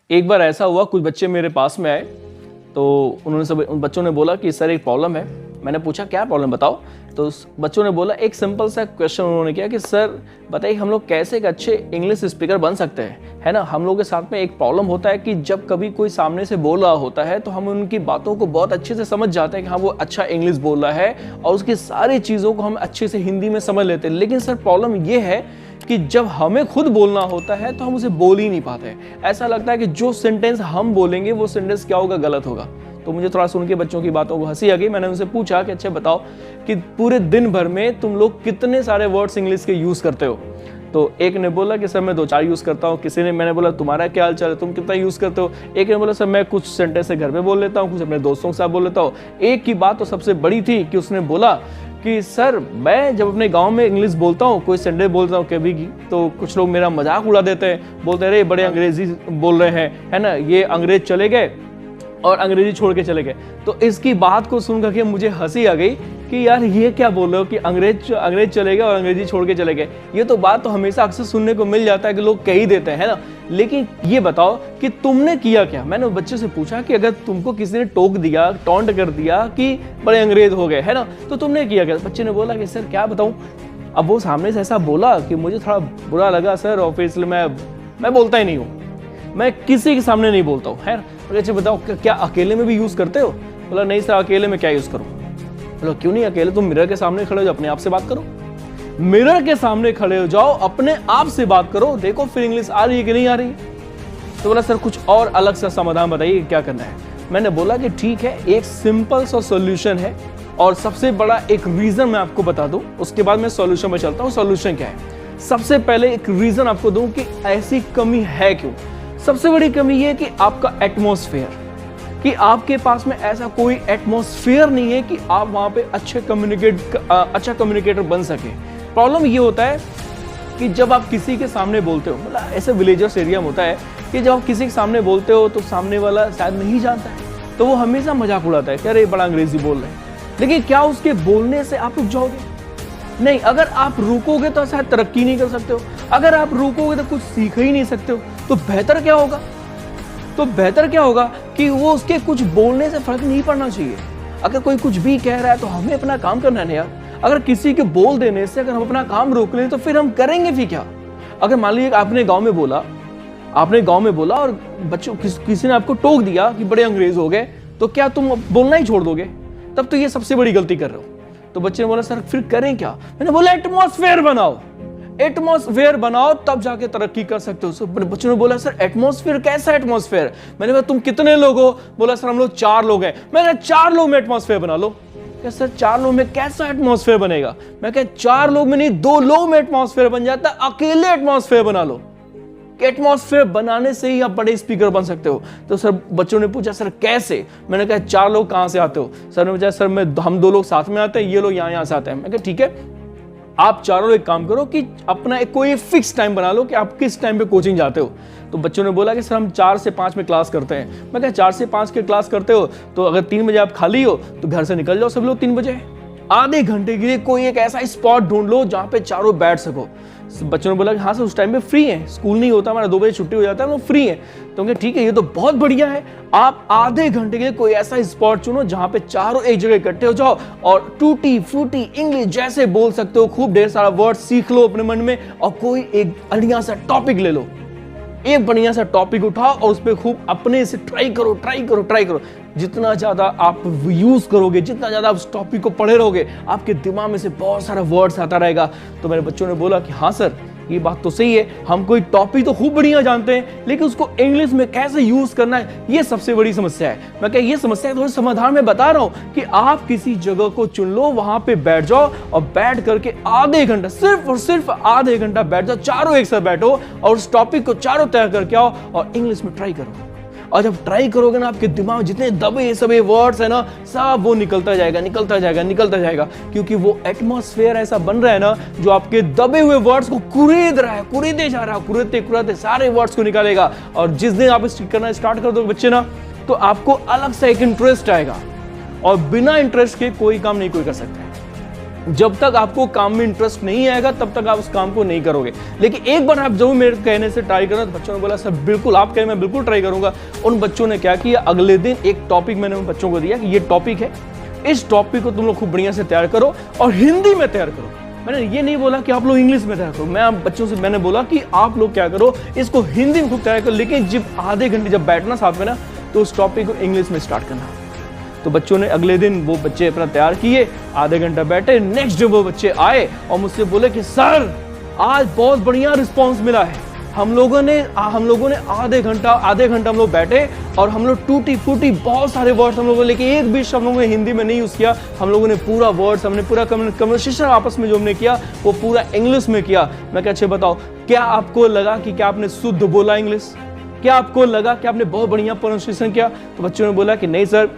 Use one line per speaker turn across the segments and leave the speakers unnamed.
एक बार ऐसा हुआ, कुछ बच्चे मेरे पास में आए तो उन बच्चों ने बोला कि सर एक प्रॉब्लम है। मैंने पूछा क्या प्रॉब्लम बताओ। तो उस बच्चों ने बोला, एक सिंपल सा क्वेश्चन उन्होंने किया कि सर बताइए हम लोग कैसे एक अच्छे इंग्लिश स्पीकर बन सकते हैं, है ना। हम लोग के साथ में एक प्रॉब्लम होता है कि जब कभी कोई सामने से बोल रहा होता है तो हम उनकी बातों को बहुत अच्छे से समझ जाते हैं कि हाँ वो अच्छा इंग्लिश बोल रहा है और उसकी सारी चीज़ों को हम अच्छे से हिंदी में समझ लेते हैं। लेकिन सर प्रॉब्लम ये है कि जब हमें खुद बोलना होता है तो हम उसे बोल ही नहीं पाते। ऐसा लगता है कि जो सेंटेंस हम बोलेंगे वो सेंटेंस क्या होगा, गलत होगा। तो मुझे थोड़ा सुन के बच्चों की बातों को हंसी आ गई। मैंने उनसे पूछा कि अच्छा बताओ कि पूरे दिन भर में तुम लोग कितने सारे वर्ड्स इंग्लिश के यूज़ करते हो। तो एक ने बोला कि सर मैं 2-4 यूज़ करता हूँ। किसी ने, मैंने बोला तुम्हारा क्या हाल चाल है, तुम कितना यूज़ करते हो। एक ने बोला सर मैं कुछ सेंटेंस से घर पे बोल लेता हूँ, कुछ अपने दोस्तों के साथ बोल लेता हूँ। एक की बात तो सबसे बड़ी थी कि उसने बोला कि सर मैं जब अपने गांव में इंग्लिश बोलता हूँ, कोई संडे बोलता हूँ कभी की, तो कुछ लोग मेरा मजाक उड़ा देते हैं, बोलते हैं अरे बड़े अंग्रेजी बोल रहे हैं, है ना, ये अंग्रेज चले गए और अंग्रेजी छोड़ के चले गए। तो इसकी बात को सुन करके मुझे हंसी आ गई कि यार ये क्या बोल रहे हो कि अंग्रेज चले गए और अंग्रेजी छोड़ के चले गए। ये तो बात तो हमेशा अक्सर सुनने को मिल जाता है कि लोग कह ही देते हैं, है ना। लेकिन ये बताओ कि तुमने किया क्या। मैंने उस बच्चे से पूछा कि अगर तुमको किसी ने टोक दिया, टॉन्ट कर दिया कि बड़े अंग्रेज हो गए, है ना, तो तुमने किया क्या। बच्चे ने बोला कि सर क्या बताऊँ। अब वो सामने से ऐसा बोला कि मुझे थोड़ा बुरा लगा सर, और फिर इसलिए मैं बोलता ही नहीं हूँ, मैं किसी के सामने नहीं बोलता हूँ, है। अच्छा बताओ क्या अकेले में भी यूज़ करते हो। बोला नहीं सर अकेले में क्या यूज़ करूँ। बोला क्यों नहीं, अकेले तुम मिरर के सामने खड़े हो जाओ, अपने आप से बात करो। मिरर के सामने खड़े हो जाओ, अपने आप से बात करो, देखो फिर इंग्लिश आ रही है कि नहीं आ रही है। तो बोला सर कुछ और अलग सा समाधान बताइए क्या करना है। मैंने बोला कि ठीक है, एक सिंपल सा सोल्यूशन है और सबसे बड़ा एक रीजन मैं आपको बता दूं, उसके बाद मैं सॉल्यूशन में चलता हूँ। सॉल्यूशन क्या है, सबसे पहले एक रीजन आपको दूं कि ऐसी कमी है क्यों। सबसे बड़ी कमी ये है कि आपका एटमॉस्फेयर, कि आपके पास में ऐसा कोई एटमॉस्फेयर नहीं है कि आप वहां पे अच्छा कम्युनिकेटर बन सके। प्रॉब्लम ये होता है कि जब आप किसी के सामने बोलते हो, मतलब ऐसे विलेजर्स एरिया में होता है कि जब आप किसी के सामने बोलते हो तो सामने वाला शायद नहीं जानता है, तो वो हमेशा मजाक उड़ाता है कि अरे बड़ा अंग्रेजी बोल रहे हैं। लेकिन क्या उसके बोलने से आप रुक जाओगे? नहीं। अगर आप रुकोगे तो शायद तरक्की नहीं कर सकते हो। अगर आप रुकोगे तो कुछ सीख ही नहीं सकते हो। तो बेहतर क्या होगा, कि वो उसके कुछ बोलने से फर्क नहीं पड़ना चाहिए। अगर कोई कुछ भी कह रहा है तो हमें अपना काम करना है यार। अगर किसी के बोल देने से अगर हम अपना काम रोक लें तो फिर हम करेंगे फिर क्या। अगर मान लीजिए आपने गांव में बोला और बच्चों किसी ने आपको टोक दिया कि बड़े अंग्रेज हो गए, तो क्या तुम बोलना ही छोड़ दोगे? तब तो ये सबसे बड़ी गलती कर रहे हो। तो बच्चे ने बोला सर फिर करें क्या। मैंने बोला एटमॉस्फेयर बनाओ, तब जाके तरक्की कर सकते हो। बच्चों ने बोला सर एटमॉस्फेयर, कैसा एटमॉस्फेयर। मैंने कहा तुम कितने लोग हो। बोला सर हम लोग 4 लोग हैं। मैंने 4 लोग में एटमॉस्फेयर बना लो। क्या सर 4 लोग में कैसा एटमॉस्फेयर बनेगा। मैं कहा 4 लोग में नहीं, 2 लोग में एटमॉस्फेयर बन जाता है। अकेले एटमॉस्फेयर बना लो। एटमॉस्फेयर बनाने से ही आप बड़े स्पीकर बन सकते हो। तो सर बच्चों ने पूछा सर कैसे। मैंने कहा 4 लोग कहां से आते हो। सर ने पूछा सर हम 2 लोग साथ में आते हैं, ये लोग यहाँ से आते हैं। मैं कहा ठीक है, आप चारों एक काम करो कि अपना कोई फिक्स टाइम बना लो कि आप किस टाइम पे कोचिंग जाते हो। तो बच्चों ने बोला कि सर हम 4 से 5 में क्लास करते हैं। मैं कहा 4 से 5 के क्लास करते हो तो अगर 3 बजे आप खाली हो तो घर से निकल जाओ सब लोग 3 बजे। आधे घंटे के लिए कोई एक ऐसा स्पॉट ढूंढ लो जहाँ पे चारों बैठ सको। बच्चों ने बोला कि हाँ सर उस टाइम पे फ्री है, स्कूल नहीं होता हमारा, 2 बजे छुट्टी हो जाता है, वो फ्री है। तो कहा ठीक है, ये तो बहुत बढ़िया है। आप आधे घंटे के लिए कोई ऐसा स्पॉट चुनो जहां पे चारों एक जगह इकट्ठे हो जाओ और टूटी फूटी इंग्लिश जैसे बोल सकते हो, खूब ढेर सारा वर्ड सीख लो अपने मन में और कोई एक बढ़िया सा टॉपिक ले लो, एक बढ़िया सा टॉपिक उठाओ और उस पर खूब अपने से ट्राई करो। जितना ज्यादा आप यूज करोगे, जितना ज्यादा आप उस टॉपिक को पढ़े रहोगे, आपके दिमाग में से बहुत सारा वर्ड्स आता रहेगा। तो मेरे बच्चों ने बोला कि हाँ सर ये बात तो सही है, हम कोई टॉपिक तो खूब बढ़िया जानते हैं लेकिन उसको इंग्लिश में कैसे यूज करना है ये सबसे बड़ी समस्या है। मैं क्या ये समस्या थोड़ी समाधान में बता रहा हूं कि आप किसी जगह को चुन लो, वहां पे बैठ जाओ और बैठ करके आधे घंटा, सिर्फ और सिर्फ आधे घंटा बैठ जाओ, चारों एक साथ बैठो और उस टॉपिक को चारों तय करके आओ और इंग्लिश में ट्राई करो। और जब ट्राई करोगे ना, आपके दिमाग में जितने दबे सबे वर्ड्स है ना, सब वो निकलता जाएगा, क्योंकि वो एटमॉस्फेयर ऐसा बन रहा है ना जो आपके दबे हुए वर्ड्स को कुरेदे जा रहा है, कुरेदते सारे वर्ड्स को निकालेगा। और जिस दिन आप इसको करना स्टार्ट कर दो बच्चे ना, तो आपको अलग से एक इंटरेस्ट आएगा और बिना इंटरेस्ट के कोई काम नहीं कोई कर सकता है। जब तक आपको काम में इंटरेस्ट नहीं आएगा तब तक आप उस काम को नहीं करोगे। लेकिन एक बार आप जरूर मेरे कहने से ट्राई करो। तो बच्चों ने बोला सर बिल्कुल, आप कहें मैं बिल्कुल ट्राई करूंगा। उन बच्चों ने क्या किया, अगले दिन एक टॉपिक मैंने उन बच्चों को दिया कि ये टॉपिक है, इस टॉपिक को तुम लोग खूब बढ़िया से तैयार करो और हिंदी में तैयार करो। मैंने ये नहीं बोला कि आप लोग इंग्लिश में तैयार करो, मैं आप बच्चों से मैंने बोला कि आप लोग क्या करो, इसको हिंदी में खूब तैयार करो, लेकिन जब आधे घंटे जब बैठना साथ में ना, तो उस टॉपिक को इंग्लिश में स्टार्ट करना। तो बच्चों ने अगले दिन वो बच्चे अपना तैयार किए, आधे घंटा बैठे, नेक्स्ट डे वो बच्चे आए और मुझसे बोले कि सर आज बहुत बढ़िया रिस्पॉन्स मिला है। हम लोगों ने आधे घंटा हम लोग बैठे और हम लोग टूटी फूटी बहुत सारे वर्ड्स हम लोगों ने, लेकिन एक भी शब्द हम लोगों ने हिंदी में नहीं यूज किया। हम लोगों ने पूरा वर्ड्स, हमने पूरा कन्वर्सेशन आपस में जो हमने किया वो पूरा इंग्लिश में किया। मैं क्या, अच्छे बताओ, क्या आपको लगा कि क्या आपने शुद्ध बोला इंग्लिश? क्या आपको लगा कि आपने बहुत बढ़िया प्रोनाउंसिएशन किया? तो बच्चों ने बोला कि नहीं सर,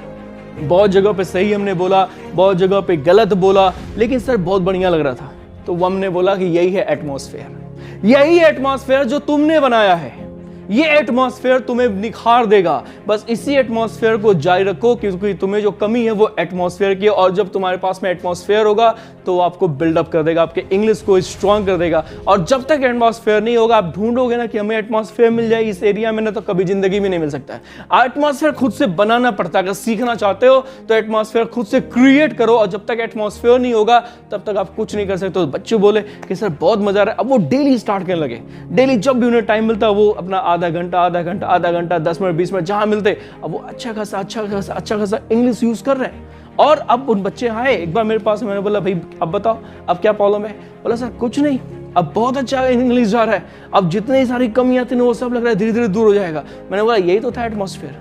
बहुत जगह पे सही हमने बोला, बहुत जगह पे गलत बोला, लेकिन सर बहुत बढ़िया लग रहा था। तो वो हमने बोला कि यही है एटमॉस्फेयर, यही एटमॉस्फेयर जो तुमने बनाया है, ये एटमॉस्फेयर तुम्हें निखार देगा। बस इसी एटमॉस्फेयर को जारी रखो, क्योंकि तुम्हें जो कमी है वो एटमॉस्फेयर की है, और जब तुम्हारे पास में एटमॉस्फेयर होगा तो आपको बिल्डअप कर देगा, आपके इंग्लिश को स्ट्रॉन्ग कर देगा। और जब तक एटमॉस्फेयर नहीं होगा, आप ढूंढोगे ना कि हमें एटमॉस्फेयर मिल जाए इस एरिया में, ना तो कभी जिंदगी में नहीं मिल सकता है। एटमॉस्फेयर खुद से बनाना पड़ता है। अगर सीखना चाहते हो तो एटमॉस्फेयर खुद से क्रिएट करो, और जब तक एटमॉस्फेयर नहीं होगा तब तक आप कुछ नहीं कर सकते। तो बच्चे बोले कि सर बहुत मजा आ रहा है। अब वो डेली स्टार्ट करने लगे, डेली जब भी उन्हें टाइम मिलता वो अपना आधा घंटा 10 मिनट 20 मिनट जहां मिलते, अब वो अच्छा खासा इंग्लिश यूज कर रहे हैं। और अब उन बच्चे आए एक बार मेरे पास, मैंने बोला भाई अब बताओ अब क्या प्रॉब्लम है? बोला सर कुछ नहीं, अब बहुत अच्छा इंग्लिश जा रहा है, अब जितनी सारी कमियां थी ना वो सब लग रहा है धीरे धीरे दूर हो जाएगा। मैंने बोला यही तो था एटमॉस्फेयर,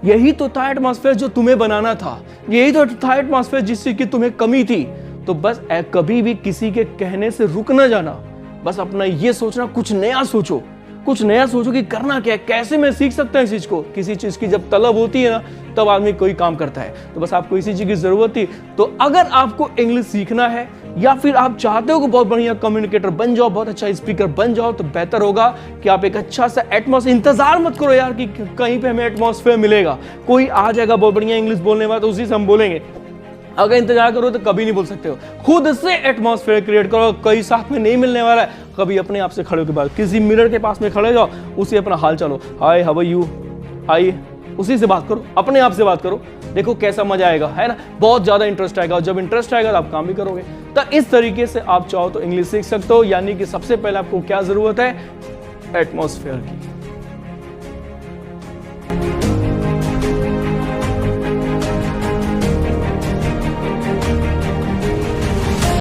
यही तो था एटमॉस्फेयर जो तुम्हें बनाना था, यही तो था एटमॉस्फेयर जिससे कि तुम्हें कमी थी। तो बस कभी भी किसी के कहने से रुक ना जाना, बस अपना ये सोचना, कुछ नया सोचो कि करना क्या है, कैसे मैं सीख सकता हूं इस चीज को। किसी चीज की जब तलब होती है ना तब आदमी कोई काम करता है। तो बस आपको इसी चीज की जरूरत थी। तो अगर आपको इंग्लिश सीखना है या फिर आप चाहते हो कि बहुत बढ़िया कम्युनिकेटर बन जाओ, बहुत अच्छा स्पीकर बन जाओ, तो बेहतर होगा कि आप एक अच्छा सा एटमॉस्फेयर, इंतजार मत करो यार कि कहीं पे हमें एटमॉस्फेयर मिलेगा, कोई आ जाएगा बहुत बढ़िया इंग्लिश बोलने वाला तो उसी से हम बोलेंगे। अगर इंतजार करो तो कभी नहीं बोल सकते हो। खुद से एटमॉस्फेयर क्रिएट करो, कोई साथ में नहीं मिलने वाला है। कभी अपने आप से खड़े होकर बात, किसी मिरर के पास में खड़े जाओ, उसे अपना हाल चालो, हाय हाउ आर यू, हाय, उसी से बात करो, अपने आप से बात करो, देखो कैसा मजा आएगा, है ना, बहुत ज्यादा इंटरेस्ट आएगा। और जब इंटरेस्ट आएगा तो आप काम भी करोगे। तो इस तरीके से आप चाहो तो इंग्लिश सीख सकते हो। यानी कि सबसे पहले आपको क्या जरूरत है? एटमॉस्फेयर की।